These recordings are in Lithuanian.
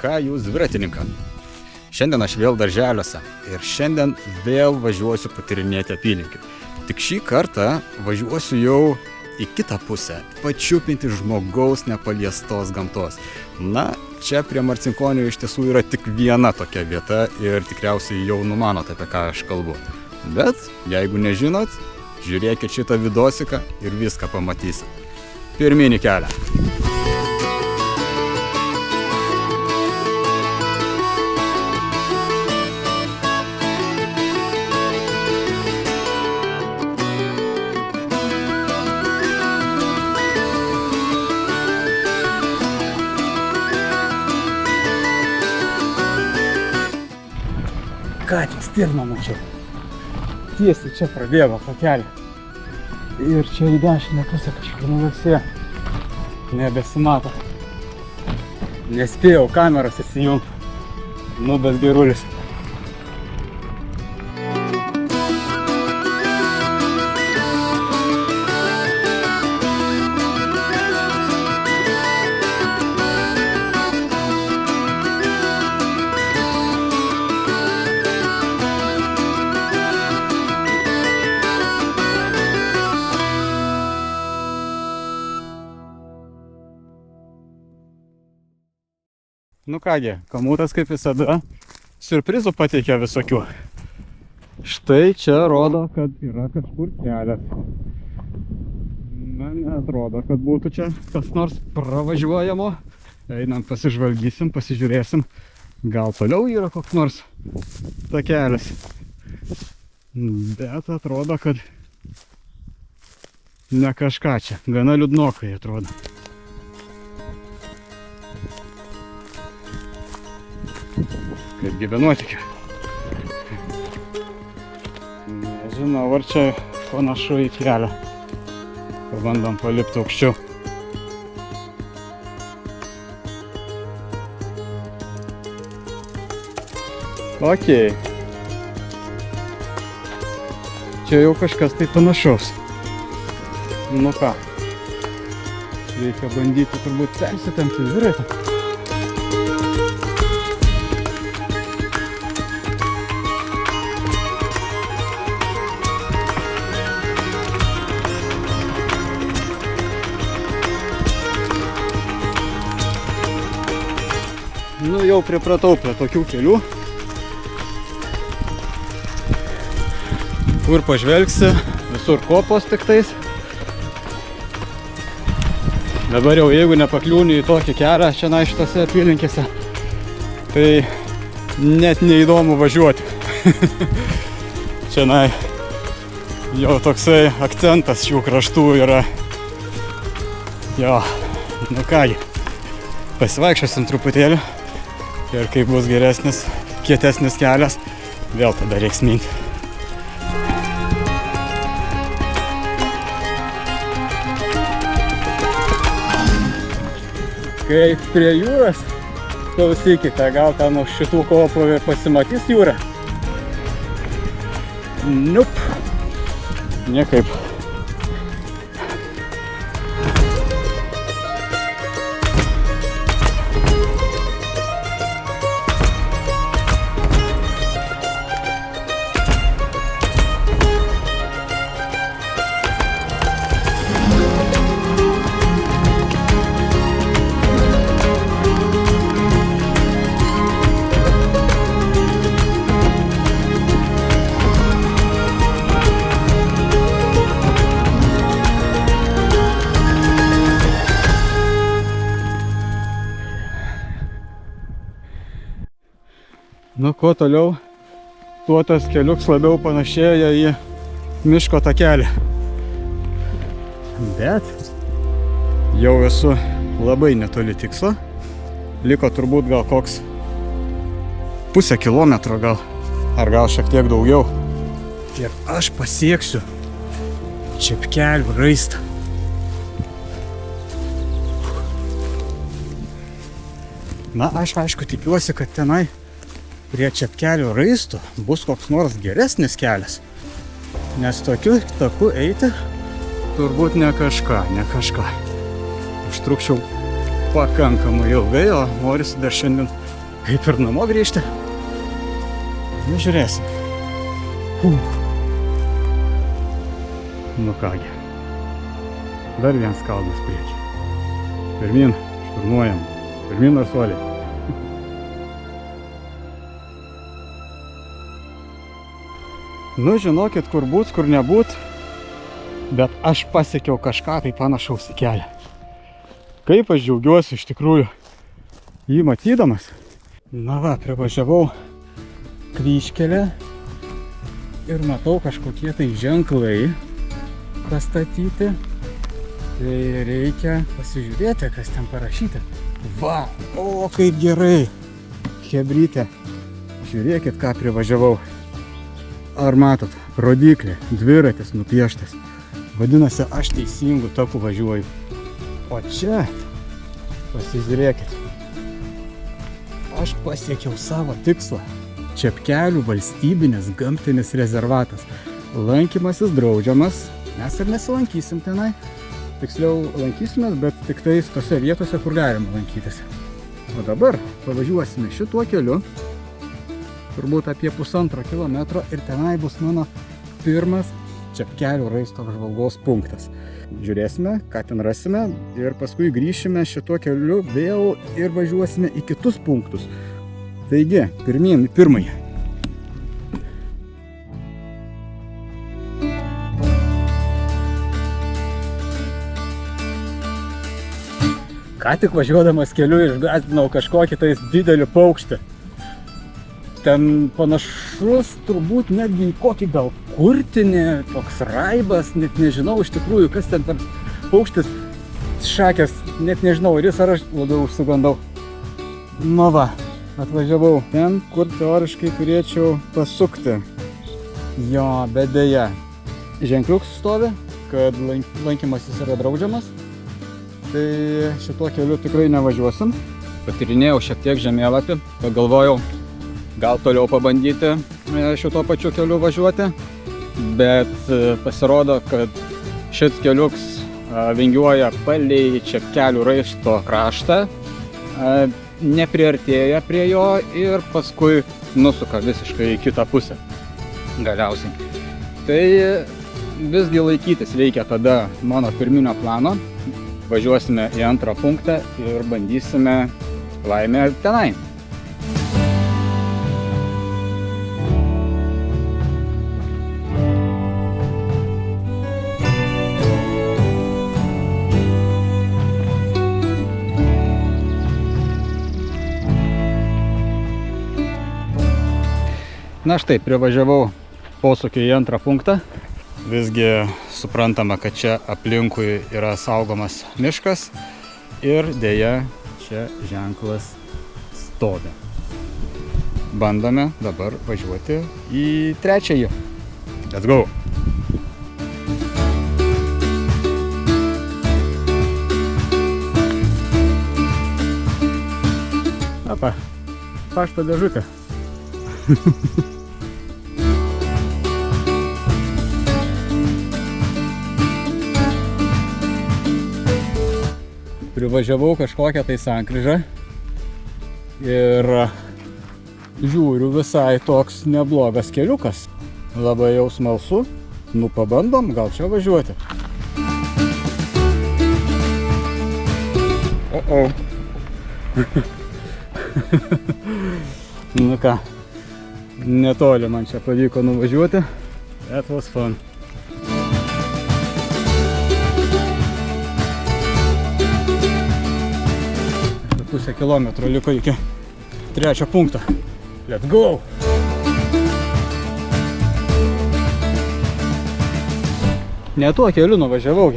ką jūs dviratininką? Šiandien aš vėl darželiuose ir šiandien vėl važiuosiu patyrinėti apylinkių. Tik šį kartą važiuosiu jau į kitą pusę, pačiupinti žmogaus nepaliestos gamtos. Na, čia prie Marcinkonių iš tiesų yra tik viena tokia vieta ir tikriausiai jau numanot, apie ką aš kalbu. Bet jeigu nežinot, žiūrėkit šitą vidosiką ir viską pamatysit. Pirminį kelią. Ką tik stirną mačiau. Tiesiai čia prabėgo po kelią. Ir čia į dešinę pusę kažkokia nuvaksė. Nebesimato. Nespėjau kameros įsijungti. Nu, bet gerulis. Nu kągi, Kamutas kaip visada siurprizų pateikia visokių. Štai čia rodo, kad yra kažkur kelias. Man atrodo, kad būtų čia kas nors pravažiuojamo. Einam pasižvalgysim, pasižiūrėsim. Gal toliau yra koks nors takelis. Bet atrodo, kad ne kažką čia. Gana liūdnokai atrodo. Kaip gyvenuotikė. Nežinau, ar čia panašu į kelią. Pabandom palipti aukščiau. Okei. Čia jau kažkas tai panašaus. Nu ką. Reikia bandyti turbūt persitempti dviratį. Nu, jau pripratau prie tokių kelių. Kur pažvelgsi, visur kopos tiktais. Dabar jau jeigu nepakliūni į tokį kelią šiandien šitose apylinkėse, tai net neįdomu važiuoti. Šiandien jau toksai akcentas šių kraštų yra. Jo, nu kągi, pasivaikščiosim truputėlį. Ir kai bus geresnis, kietesnis kelias, vėl tada reiks minti. Kai prie jūros, klausykite, gal ten už šitų kopų pasimatys jūra? Nup. Niekaip. Nu, kuo toliau, tuo tas keliuks labiau panašėja į miško takelį. Bet jau esu labai netoli tikslo. Liko turbūt gal koks pusę kilometro gal, ar gal šiek tiek daugiau. Ir aš pasieksiu Čepkelių raistą. Na, aš aišku tikiuosi, kad tenai prie Čepkelių raisto bus koks nors geresnis kelias. Nes tokiu taku eiti turbūt ne kažką. Užtrukčiau pakankamai ilgai, o norisi dar šiandien kaip ir namo grįžti. Nu, žiūrėsim. Nu kągi. Dar vienas kalnas priečia. Pirmin, šturmuojam. Pirmin ar suoliai. Nu, žinokit, kur būt, kur nebūt, bet aš pasiekiau kažką tai panašaus į kelią. Kaip aš džiaugiuosi iš tikrųjų jį matydamas. Na va, privažiavau kryžkelę ir matau kažkokie tai ženklai pastatyti. Tai reikia pasižiūrėti, kas ten parašyta. Va, o kaip gerai. Chebrytė, žiūrėkit, ką privažiavau. Ar matot, rodiklė, dviratis nupieštas. Vadinasi, aš teisingu taku važiuoju. O čia, pasižiūrėkit, aš pasiekiau savo tikslą. Čepkelių valstybinis gamtinis rezervatas. Lankymasis draudžiamas, mes ir nesilankysim tenai. Tiksliau lankysimės, bet tik tais tose vietose, kur galima lankytis. O dabar pavažiuosime šituo keliu. Turbūt apie 1,5 kilometro ir tenai bus mano pirmas Čepkelių raisto apžvalgos punktas. Žiūrėsime, ką ten rasime ir paskui grįšime šituo keliu vėl ir važiuosime į kitus punktus. Taigi, pirmyn į pirmąjį. Ką tik važiuodamas keliu išgąsdinau kažkokį tais didelį paukštį. Ten panašus turbūt netgi į kokį gal kurtinį, toks raibas, net nežinau iš tikrųjų, kas ten per paukštis šakės, net nežinau, ir jis ar aš labiau užsigandau. Nu va, atvažiavau ten, kur teoriškai turėčiau pasukti. Jo, bet dėja, ženkliukas stovi, kad lankymasis yra draudžiamas, tai šituo keliu tikrai nevažiuosim. Patyrinėjau šiek tiek žemėlapį, pagalvojau, gal toliau pabandyti šito pačiu keliu važiuoti, bet pasirodo, kad šis keliuks vingiuoja palei Čepkelių raisto kraštą, nepriartėja prie jo ir paskui nusuka visiškai į kitą pusę galiausiai. Tai visgi laikytis reikia tada mano pirminio plano. Važiuosime į antrą punktą ir bandysime laimę tenai. Na štai, privažiavau posūkį į antrą punktą. Visgi suprantama, kad čia aplinkui yra saugomas miškas ir dėja čia ženklas stovi. Bandome dabar važiuoti į trečiąjį. Let's go! Apa, pašto dėžutė. Privažiavau kažkokią tai sankryžą ir žiūriu, visai toks neblogas keliukas. Labai jau smalsu, nu pabandom, gal čia važiuoti. O. Nu ką, netoli man čia pavyko nuvažiuoti. That was fun. Pusę kilometro liko iki trečio punkto. Let's go! Ne tuo keliu nuvažiavau.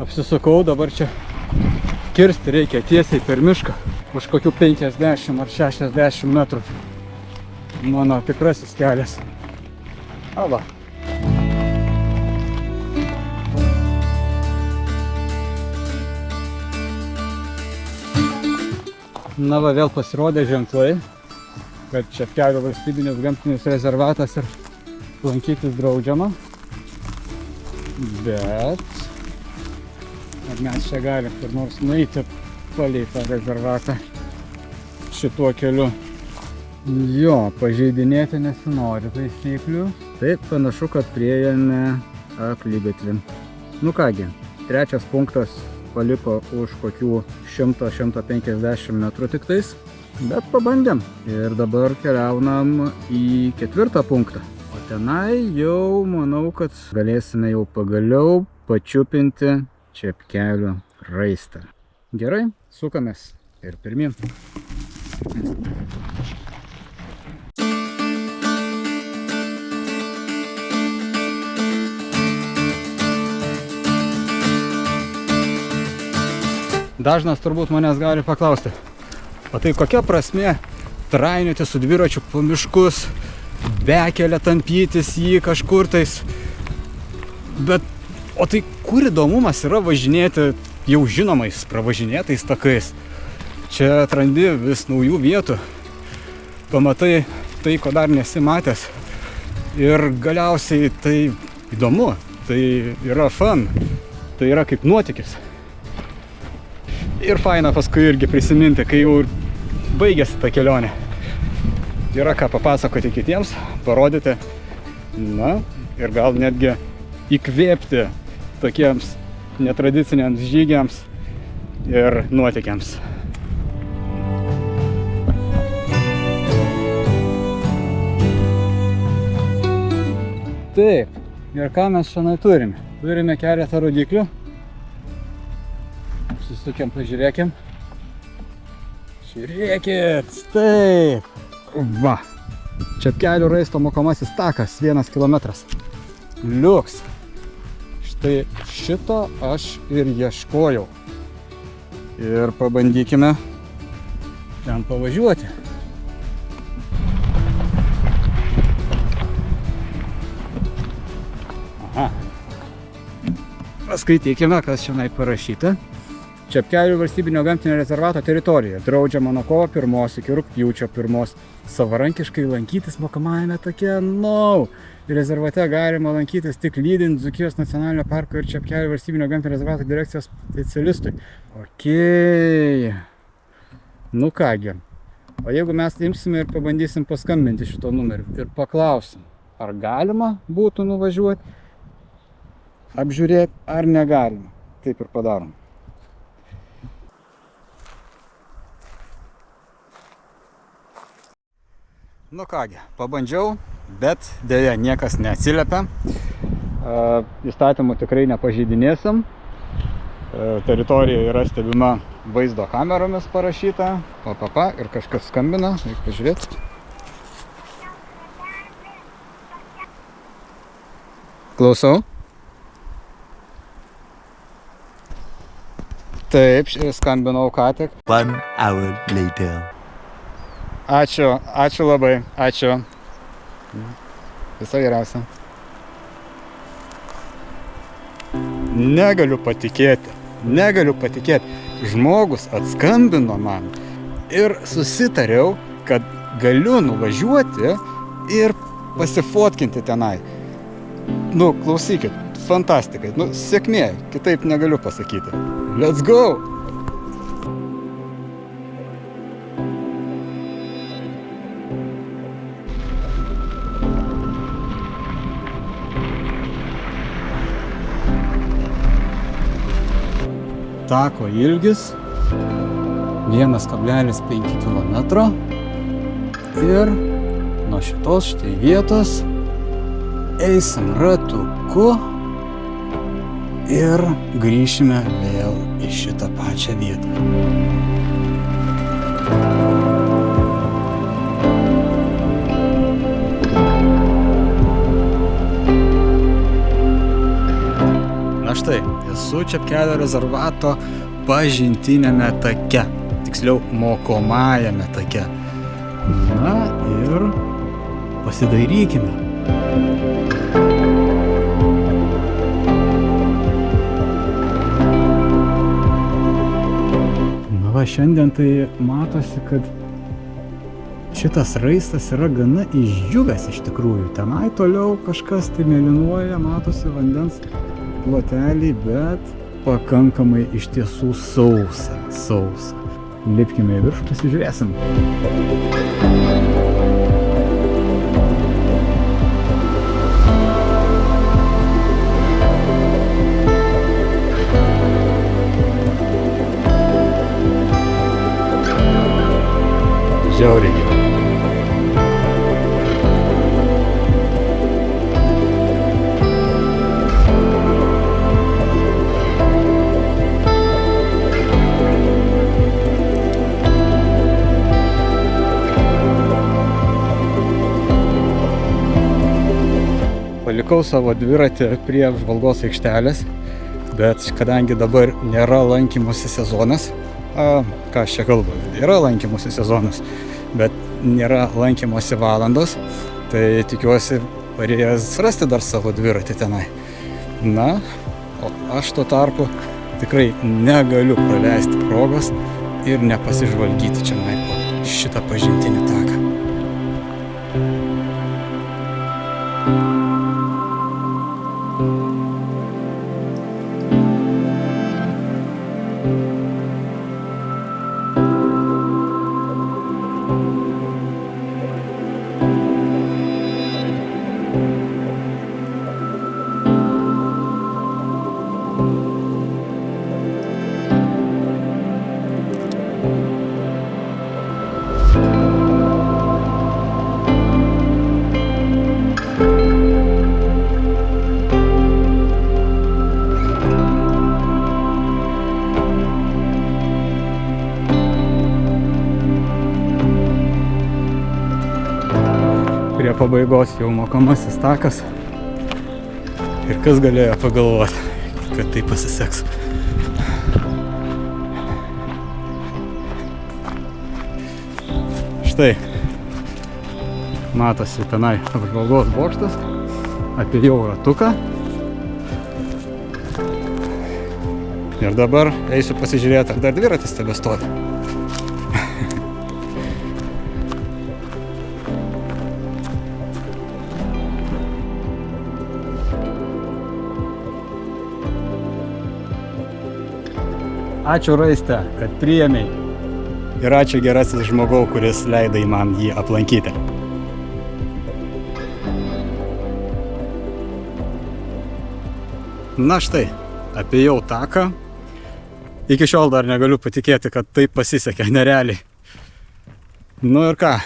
Apsisukau, dabar čia kirsti reikia tiesiai per mišką. Už kokių 50 ar 60 metrų. Mano tikrasis kelias. Ava. Na va, vėl pasirodė ženklai, kad Čepkelių valstybinis gamtinis rezervatas ir lankytis draudžiama. Bet ar mes čia galim kur nors nueiti palei tą rezervatą šituo keliu. Jo, pažeidinėti nesinori taisyklių. Taip, panašu, kad priėjome akligatvį. Nu kągi, trečias punktas paliko už kokių 100-150 metrų tiktais, bet pabandėm. Ir dabar keliaunam į ketvirtą punktą. O tenai jau manau, kad galėsime jau pagaliau pačiupinti Čepkelių raistą. Gerai, sukamės ir pirmyn. Dažnas turbūt manęs gali paklausti, o tai kokia prasmė trainioti su dviračiu po miškus, bekelę tampytis jį kažkur tais. Bet, o tai kur įdomumas yra važinėti jau žinomais pravažinėtais takais? Čia atrandi vis naujų vietų, pamatai tai, ko dar nesi matęs. Ir galiausiai tai įdomu, tai yra fun, tai yra kaip nuotykis. Ir faina paskui irgi prisiminti, kai jau baigėsi ta kelionė. Yra ką papasakoti kitiems, parodyti, na, ir gal netgi įkvėpti tokiems netradiciniams žygiams ir nuotykiams. Taip, ir ką mes šiandien turime? Turime keletą rodiklių. Susukėm, pažiūrėkim. Žiūrėkit, taip. Va. Čepkelių raisto mokomasis takas, 1 kilometras. Liuks. Štai šito aš ir ieškojau. Ir pabandykime ten pavažiuoti. Aha. Paskaitykime, kas šiandien parašyta. Čepkelių valstybinio gamtinio rezervato teritorija. Draudžiama nuo kovo 1 iki rugpjūčio 1 savarankiškai lankytis mokomajame take. Rezervate galima lankytis tik lydint Dzūkijos nacionalinio parko ir Čepkelių valstybinio gamtinio rezervato direkcijos specialistui. Okei. Nu kągi. O jeigu mes imsime ir pabandysim paskambinti šito numeriu ir paklausim, ar galima būtų nuvažiuoti, apžiūrėti, ar negalima. Taip ir padarom. Nu kągi, pabandžiau, bet dėja niekas neatsiliepia. Įstatymų tikrai nepažeidinėsim. Teritorija yra stebima vaizdo kameromis parašyta. Ir kažkas skambina, reikia pažiūrėti. Klausau. Taip, skambinau ką tik. 1 hour later. Ačiū labai, ačiū. Viso geriausio. Negaliu patikėti. Žmogus atskambino man ir susitariau, kad galiu nuvažiuoti ir pasifotkinti tenai. Nu, klausykit, fantastikai, sėkmė, kitaip negaliu pasakyti. Let's go! Tako ilgis 1,5 km ir nuo šitos štai vietos eisim ratuku ir grįšime vėl į šitą pačią vietą. Na štai, esu Čepkelių rezervato pažintinėme take, tiksliau mokomajame take. Na ir pasidairykime. Na va, šiandien tai matosi, kad šitas raistas yra gana išdžiūvęs iš tikrųjų. Tenai toliau kažkas tai mėlynuoja, matosi vandens ploteliai, bet pakankamai iš tiesų sausa. Lipkime į viršų, pasižiūrėsim. Žiauriai gerai. Palikau savo dviratį prie apžvalgos aikštelės, bet kadangi dabar nėra lankymosi sezonas, ką aš čia kalbu, yra lankymosi sezonas, bet nėra lankymosi valandos, tai tikiuosi parėjęs rasti dar savo dviratį tenai. Na, o aš tuo tarpu tikrai negaliu praleisti progos ir nepasižvalgyti čia po šitą pažintinį taką. Prie pabaigos jau mokomasis takas ir kas galėjo pagalvoti, kad tai pasiseks. Štai matosi tenai apžvalgos bokštas, apėjau ratuką ir dabar eisiu pasižiūrėti, ar dar dviratis tebestovi. Ačiū Raiste, kad priėmei. Ir ačiū gerasis žmogau, kuris leidai man jį aplankyti. Na štai, apėjau taką. Iki šiol dar negaliu patikėti, kad taip pasisekė, nerealiai. Nu ir ką,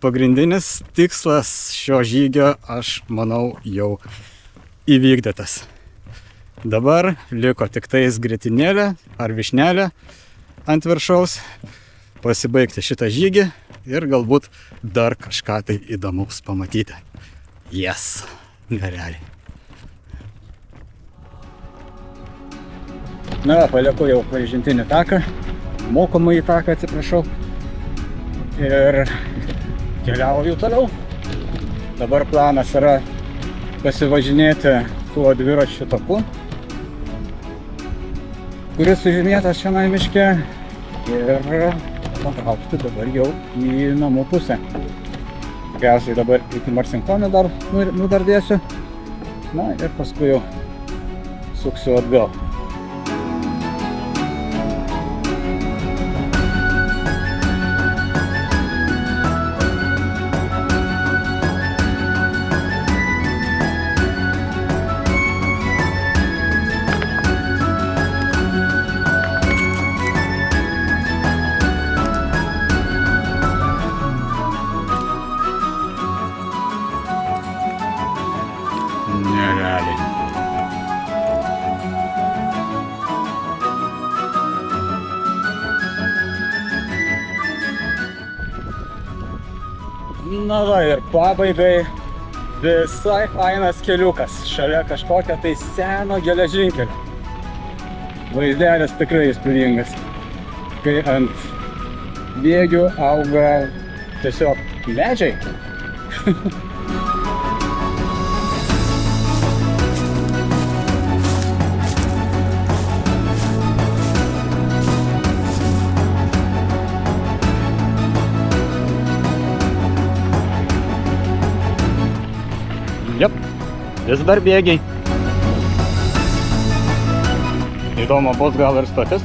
pagrindinis tikslas šio žygio, aš manau, jau įvykdytas. Dabar liko tik tais grietinėlė ar vyšnelė ant viršaus, pasibaigti šitą žygį ir galbūt dar kažką tai įdomaus pamatyti. Yes, nerealiai. Na, palieku jau pažintinį taką, mokomąjį taką, atsiprašau, ir keliauju toliau. Dabar planas yra pasivažinėti tuo dviračių taku, kuris sužymėtas šiandien miške, ir patraukti dabar jau į namų pusę. Tikriausiai dabar iki Marcinkonio dar nudardėsiu, na ir paskui jau suksiu atgal. Nerealiai. Na va, ir pabaigai visai fainas keliukas šalia kažkokio tai seno geležinkelio. Vaizdelis tikrai įspūdingas, kai ant bėgių auga tiesiog medžiai. Jep, vis dar bėgiai. Įdomu bus gal ir stotis.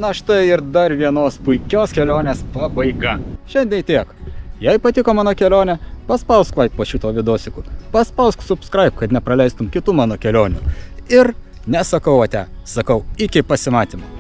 Na štai ir dar vienos puikios kelionės pabaiga. Šiandien tiek. Jei patiko mano kelionė, paspausk like po šito vidosiku. Paspausk subscribe, kad nepraleistum kitų mano kelionių. Ir nesakau ate, sakau iki pasimatymo.